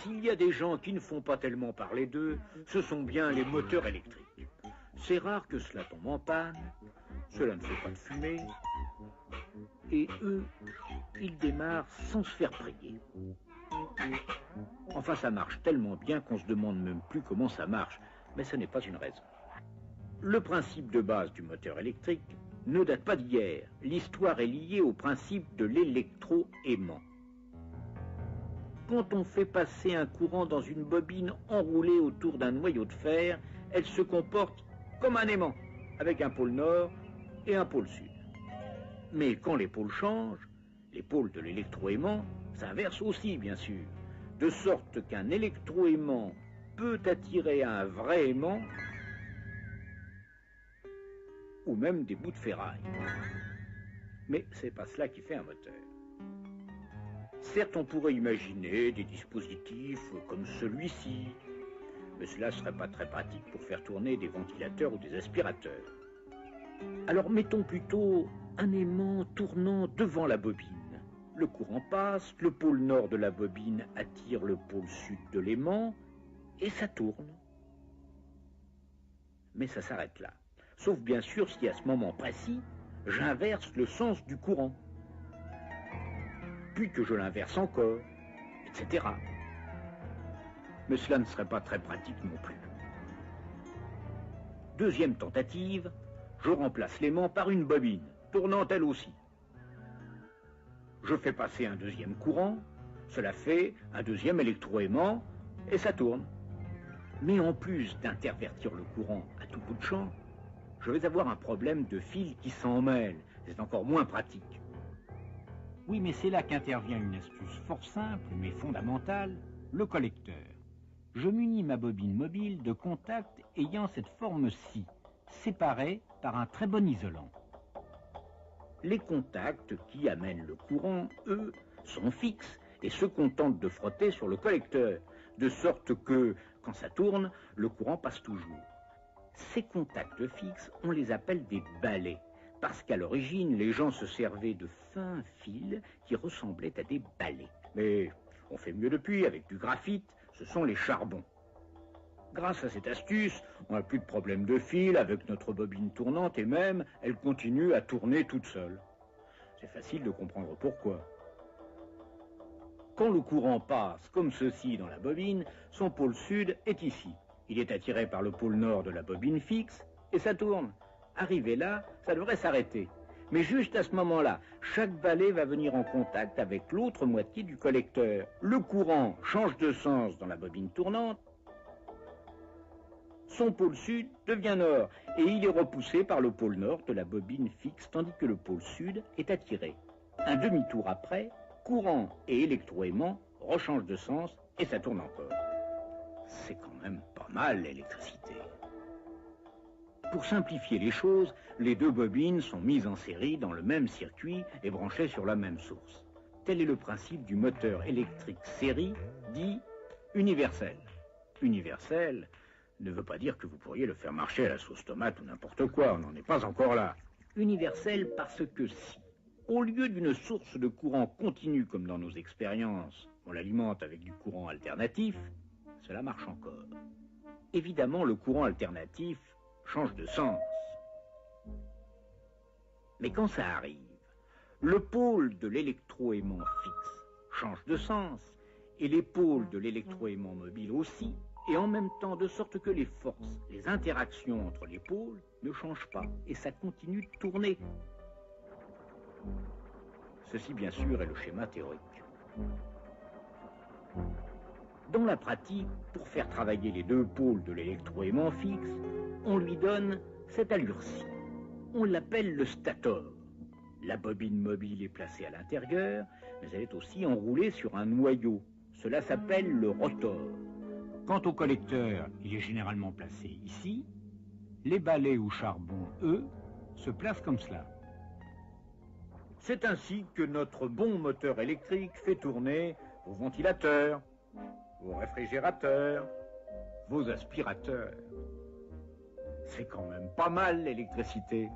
s'il y a des gens qui ne font pas tellement parler d'eux, ce sont bien les moteurs électriques. C'est rare que cela tombe en panne, cela ne fait pas de fumée, et eux, ils démarrent sans se faire prier. Enfin, ça marche tellement bien qu'on se demande même plus comment ça marche, mais ce n'est pas une raison. Le principe de base du moteur électrique ne date pas d'hier. L'histoire est liée au principe de l'électroaimant. Quand on fait passer un courant dans une bobine enroulée autour d'un noyau de fer, elle se comporte comme un aimant, avec un pôle nord et un pôle sud. Mais quand les pôles changent, les pôles de l'électroaimant s'inversent aussi, bien sûr, de sorte qu'un électroaimant peut attirer un vrai aimant ou même des bouts de ferraille. Mais c'est pas cela qui fait un moteur. Certes, on pourrait imaginer des dispositifs comme celui-ci, mais cela serait pas très pratique pour faire tourner des ventilateurs ou des aspirateurs. Alors mettons plutôt un aimant tournant devant la bobine. Le courant passe, le pôle nord de la bobine attire le pôle sud de l'aimant, et ça tourne. Mais ça s'arrête là. Sauf bien sûr si à ce moment précis, j'inverse le sens du courant. Puis que je l'inverse encore, etc. Mais cela ne serait pas très pratique non plus. Deuxième tentative, je remplace l'aimant par une bobine, tournant elle aussi. Je fais passer un deuxième courant, cela fait un deuxième électroaimant, et ça tourne. Mais en plus d'intervertir le courant à tout bout de champ, je vais avoir un problème de fil qui s'en mêle. C'est encore moins pratique. Oui, mais c'est là qu'intervient une astuce fort simple, mais fondamentale, le collecteur. Je munis ma bobine mobile de contacts ayant cette forme-ci, séparés par un très bon isolant. Les contacts qui amènent le courant, eux, sont fixes et se contentent de frotter sur le collecteur, de sorte que, quand ça tourne, le courant passe toujours. Ces contacts fixes, on les appelle des balais, parce qu'à l'origine, les gens se servaient de fins fils qui ressemblaient à des balais. Mais on fait mieux depuis, avec du graphite, ce sont les charbons. Grâce à cette astuce, on n'a plus de problème de fil avec notre bobine tournante et même, elle continue à tourner toute seule. C'est facile de comprendre pourquoi. Quand le courant passe comme ceci dans la bobine, son pôle sud est ici. Il est attiré par le pôle nord de la bobine fixe et ça tourne. Arrivé là, ça devrait s'arrêter. Mais juste à ce moment-là, chaque balai va venir en contact avec l'autre moitié du collecteur. Le courant change de sens dans la bobine tournante. Son pôle sud devient nord et il est repoussé par le pôle nord de la bobine fixe tandis que le pôle sud est attiré. Un demi-tour après, courant et électroaimant rechangent de sens et ça tourne encore. C'est quand même pas mal l'électricité. Pour simplifier les choses, les deux bobines sont mises en série dans le même circuit et branchées sur la même source. Tel est le principe du moteur électrique série, dit universel. Universel ne veut pas dire que vous pourriez le faire marcher à la sauce tomate ou n'importe quoi, on n'en est pas encore là. Universel parce que si, au lieu d'une source de courant continu comme dans nos expériences, on l'alimente avec du courant alternatif, cela marche encore. Évidemment, le courant alternatif change de sens. Mais quand ça arrive, le pôle de l'électroaimant fixe change de sens et les pôles de l'électroaimant mobile aussi, et en même temps de sorte que les forces, les interactions entre les pôles ne changent pas et ça continue de tourner. Ceci, bien sûr, est le schéma théorique. Dans la pratique, pour faire travailler les deux pôles de l'électroaimant fixe, on lui donne cette allure-ci. On l'appelle le stator. La bobine mobile est placée à l'intérieur, mais elle est aussi enroulée sur un noyau. Cela s'appelle le rotor. Quant au collecteur, il est généralement placé ici. Les balais ou charbons, eux, se placent comme cela. C'est ainsi que notre bon moteur électrique fait tourner vos ventilateurs, vos réfrigérateurs, vos aspirateurs. C'est quand même pas mal l'électricité.